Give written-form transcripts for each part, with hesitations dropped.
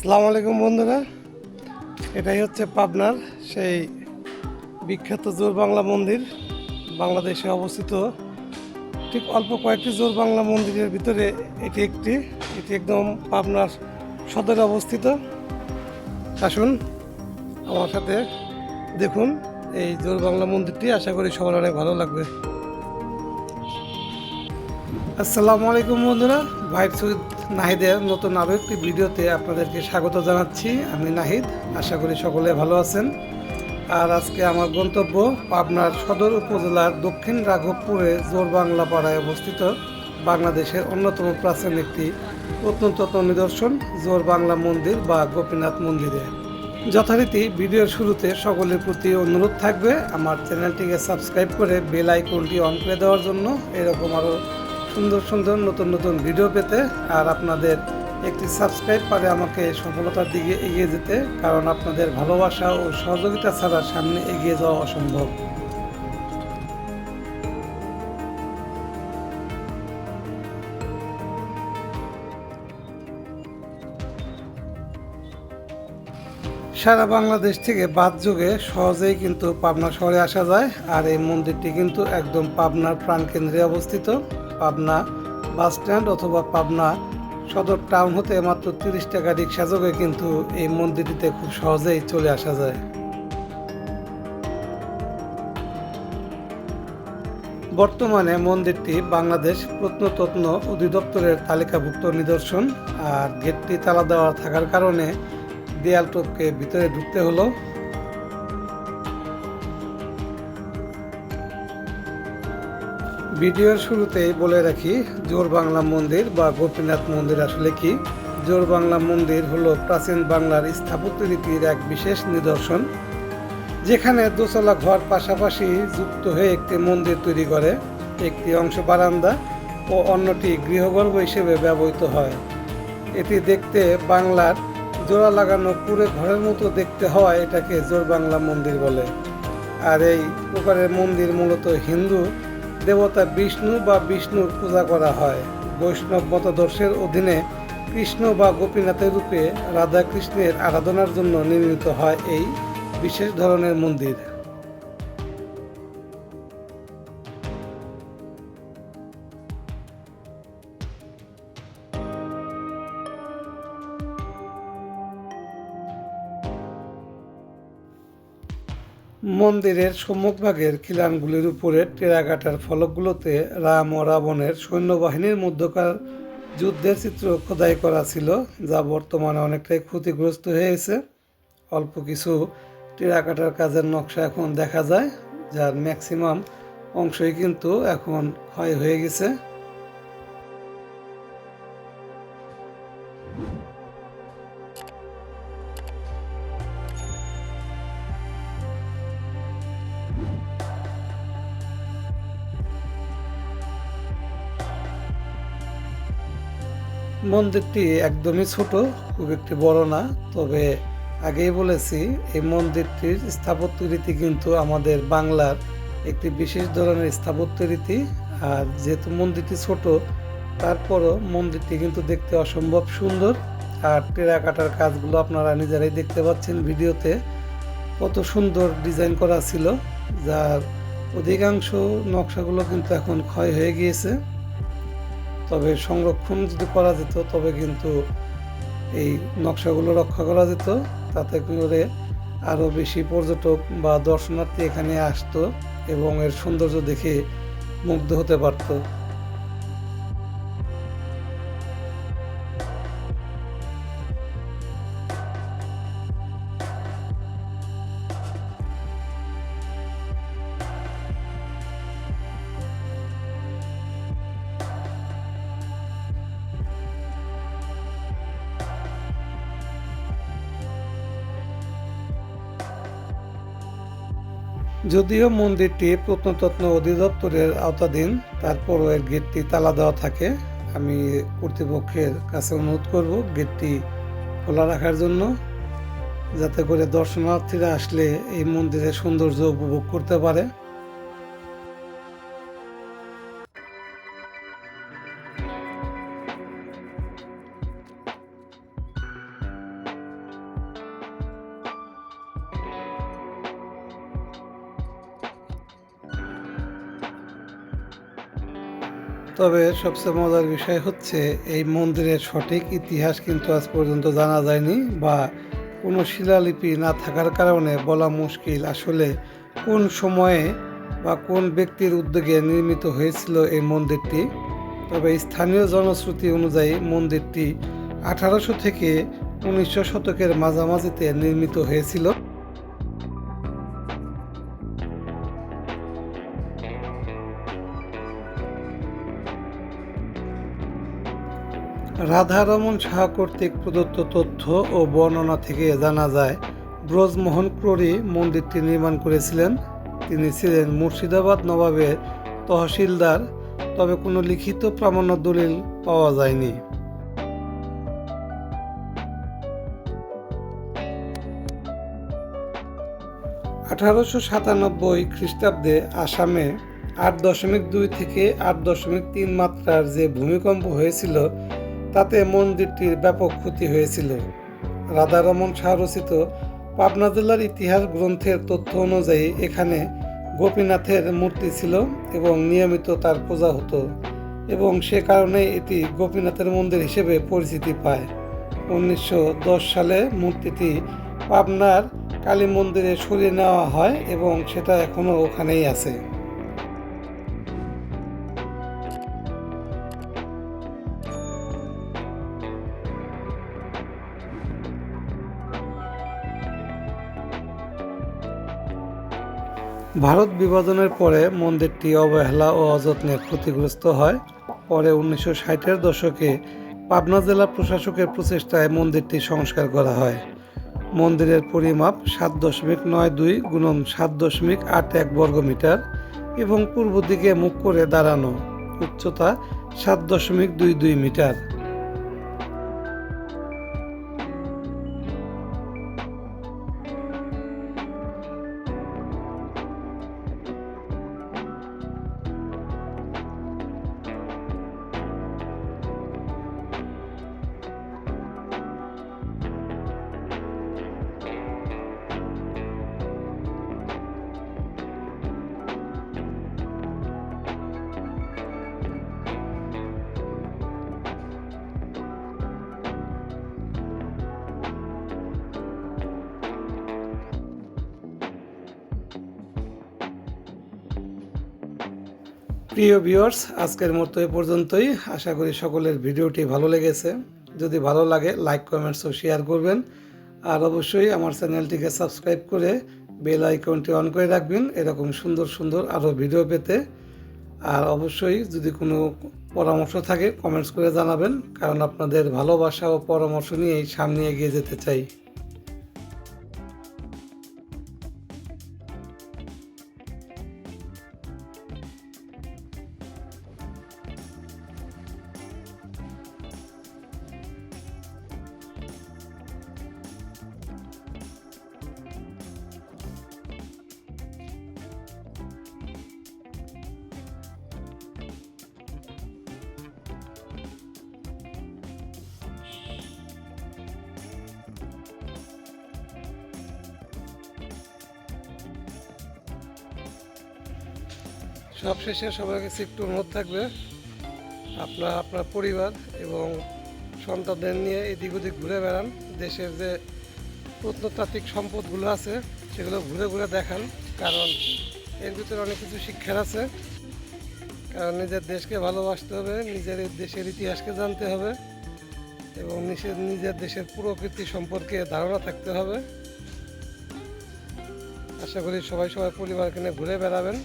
আসসালামু আলাইকুম বন্ধুরা, এটাই হচ্ছে পাবনার সেই বিখ্যাত জোর বাংলা মন্দির। বাংলাদেশে অবস্থিত ঠিক অল্প কয়েকটি জোর বাংলা মন্দিরের ভিতরে এটি একদম পাবনার সদরে অবস্থিত। আসুন আমার সাথে দেখুন এই জোর বাংলা মন্দিরটি, আশা করি সবার অনেক ভালো লাগবে। আসসালামু আলাইকুম বন্ধুরা, ভাইট সুইদ নাহিদের নতুন আরও একটি ভিডিওতে আপনাদেরকে স্বাগত জানাচ্ছি। আমি নাহিদ, আশা করি সকলে ভালো আছেন। আর আজকে আমার গন্তব্য পাবনার সদর উপজেলার দক্ষিণ রাঘবপুরে জোর বাংলা পাড়ায় অবস্থিত বাংলাদেশের অন্যতম প্রাচীন একটি প্রত্নতত্ত্ব নিদর্শন জোর বাংলা মন্দির বা গোপীনাথ মন্দিরে। যথারীতি ভিডিওর শুরুতে সকলের প্রতি অনুরোধ থাকবে আমার চ্যানেলটিকে সাবস্ক্রাইব করে বেল আইকনটি অন করে দেওয়ার জন্য, এরকম আরও সুন্দর সুন্দর নতুন নতুন ভিডিও পেতে। আর আপনাদের একটি সাবস্ক্রাইব পারে আমাকে সফলতার দিকে এগিয়ে যেতে, কারণ আপনাদের ভালোবাসা ও সহযোগিতা ছাড়া সামনে এগিয়ে যাওয়া অসম্ভব। সারা বাংলাদেশ থেকে বাস যোগে সহজেই কিন্তু পাবনা শহরে আসা যায়। আর এই মন্দিরটি কিন্তু একদম পাবনার প্রাণকেন্দ্রে অবস্থিত। পাবনা বাস স্ট্যান্ড অথবা পাবনা সদর টাউন হতে মাত্র 30 টাকা রিক্সা যোগে কিন্তু এই মন্দিরটিতে খুব সহজেই চলে আসা যায়। বর্তমানে মন্দিরটি বাংলাদেশ প্রত্নতত্ত্ব অধিদপ্তরের তালিকাভুক্ত নিদর্শন। আর গেটটি তালা দেওয়া থাকার কারণে দেয়াল টপকে ভিতরে ঢুকতে হলো। ভিডিওর শুরুতেই বলে রাখি, জোর বাংলা মন্দির বা গোপীনাথ মন্দির আসলে কি। জোর বাংলা মন্দির হলো প্রাচীন বাংলার স্থাপত্য রীতির এক বিশেষ নিদর্শন, যেখানে দোতলা ঘর পাশাপাশি যুক্ত হয়ে একটি মন্দির তৈরি করে। একটি অংশ বারান্দা ও অন্যটি গৃহগর্ভ হিসেবে ব্যবহৃত হয়। এটি দেখতে বাংলার জোড়া লাগানো কুঁড়ে ঘরের মতো দেখতে হওয়ায় এটাকে জোর বাংলা মন্দির বলে। আর এই প্রকারের মন্দির মূলত হিন্দু দেবতা বিষ্ণু বা বিষ্ণুর পূজা করা হয়। বৈষ্ণব মতাদর্শের অধীনে কৃষ্ণ বা গোপীনাথের রূপে রাধা কৃষ্ণের আরাধনার জন্য নির্মিত হয় এই বিশেষ ধরনের মন্দির। মন্দিরের সম্মুখভাগের খিলানগুলির উপরে টেরাকোটার ফলকগুলোতে রাম ও রাবণের সৈন্যবাহিনীর মধ্যকার যুদ্ধের চিত্র খোদাই করা ছিল, যা বর্তমানে অনেকটাই ক্ষতিগ্রস্ত হয়েছে। অল্প কিছু টেরাকোটার কাজের নকশা এখন দেখা যায়, যার ম্যাক্সিমাম অংশই কিন্তু এখন ক্ষয় হয়ে গেছে। মন্দিরটি একদমই ছোট, খুব একটি বড় না। তবে আগেই বলেছি, এই মন্দিরটির স্থাপত্য রীতি কিন্তু আমাদের বাংলার একটি বিশেষ ধরনের স্থাপত্য রীতি। আর যেহেতু মন্দিরটি ছোট, তারপরও মন্দিরটি কিন্তু দেখতে অসম্ভব সুন্দর। আর টেরাকোটার কাজগুলো আপনারা নিজেরাই দেখতে পাচ্ছেন ভিডিওতে, কত সুন্দর ডিজাইন করা ছিল, যার অধিকাংশ নকশাগুলো কিন্তু এখন ক্ষয় হয়ে গিয়েছে। তবে সংরক্ষণ যদি করা যেত তবে কিন্তু এই নকশাগুলো রক্ষা করা যেত, তাতে করে আরও বেশি পর্যটক বা দর্শনার্থী এখানে আসতো এবং এর সৌন্দর্য দেখে মুগ্ধ হতে পারত। যদিও মন্দিরটি প্রত্নতত্ত্ব অধিদপ্তরের আওতাধীন, তারপরও এর গেটটি তালা দেওয়া থাকে। আমি কর্তৃপক্ষের কাছে অনুরোধ করব গেটটি খোলা রাখার জন্য, যাতে করে দর্শনার্থীরা আসলে এই মন্দিরের সৌন্দর্য উপভোগ করতে পারে। তবে সবচেয়ে মজার বিষয় হচ্ছে এই মন্দিরের সঠিক ইতিহাস কিন্তু আজ পর্যন্ত জানা যায়নি, বা কোনো শিলালিপি না থাকার কারণে বলা মুশকিল আসলে কোন সময়ে বা কোন ব্যক্তির উদ্যোগে নির্মিত হয়েছিল এই মন্দিরটি। তবে স্থানীয় জনশ্রুতি অনুযায়ী মন্দিরটি 1800 থেকে 1900 শতকের মাঝামাঝিতে নির্মিত হয়েছিল। রাধারমন সাহা কর্তৃক প্রদত্ত তথ্য ও বর্ণনা থেকে জানা যায় ব্রজমোহন ক্রোড়ি মন্দিরটি নির্মাণ করেছিলেন। তিনি ছিলেন মুর্শিদাবাদ নবাবের তহসিলদার, তবে কোনো লিখিত প্রামাণ্য দলিল পাওয়া যায়নি। 1897 খ্রিস্টাব্দে আসামে 8.2 থেকে 8.3 মাত্রার যে ভূমিকম্প হয়েছিল তাতে মন্দিরটির ব্যাপক ক্ষতি হয়েছিল। রাধারমন সাহা রচিত পাবনা জেলার ইতিহাস গ্রন্থের তথ্য অনুযায়ী এখানে গোপীনাথের মূর্তি ছিল এবং নিয়মিত তার পূজা হতো, এবং সে কারণে এটি গোপীনাথের মন্দির হিসেবে পরিচিতি পায়। 1910 সালে মূর্তিটি পাবনার কালী মন্দিরে সরিয়ে নেওয়া হয় এবং সেটা এখনও ওখানেই আছে। ভারত বিভাজনের পরে মন্দিরটি অবহেলা ও অযত্নে ক্ষতিগ্রস্ত হয়। পরে 1960-এর দশকে পাবনা জেলা প্রশাসকের প্রচেষ্টায় মন্দিরটি সংস্কার করা হয়। মন্দিরের পরিমাপ 7.92 × 7.81 বর্গমিটার এবং পূর্ব দিকে মুখ করে দাঁড়ানো। উচ্চতা 7.22 মিটার। প্রিয় ভিউয়ার্স, আজকের মতো এ পর্যন্তই। আশা করি সকলের ভিডিওটি ভালো লেগেছে। যদি ভালো লাগে লাইক, কমেন্টস ও শেয়ার করবেন, আর অবশ্যই আমার চ্যানেলটিকে সাবস্ক্রাইব করে বেল আইকনটি অন করে রাখবেন এরকম সুন্দর সুন্দর আরও ভিডিও পেতে। আর অবশ্যই যদি কোনো পরামর্শ থাকে কমেন্টস করে জানাবেন, কারণ আপনাদের ভালোবাসা ও পরামর্শ নিয়েই সামনে এগিয়ে যেতে চাই। সবশেষে সবার কাছে একটু অনুরোধ থাকবে, আপনার পরিবার এবং সন্তানদের নিয়ে এদিক ওদিক ঘুরে বেড়ান। দেশের যে প্রত্নতাত্ত্বিক সম্পদগুলো আছে সেগুলো ঘুরে ঘুরে দেখান, কারণ এর ভিতরে অনেক কিছু শিক্ষার আছে। কারণ নিজের দেশকে ভালোবাসতে হবে, নিজের দেশের ইতিহাসকে জানতে হবে এবং নিজের দেশের প্রকৃতি সম্পর্কে ধারণা থাকতে হবে। আশা করি সবাই পরিবারকে নিয়ে ঘুরে বেড়াবেন।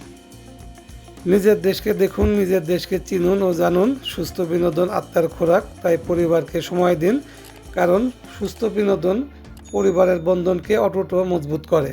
নিজের দেশকে দেখুন, নিজের দেশকে চিনুন ও জানুন। সুস্থ বিনোদন আত্মার খোরাক, তাই পরিবারকে সময় দিন, কারণ সুস্থ বিনোদন পরিবারের বন্ধনকে অটুট ও মজবুত করে।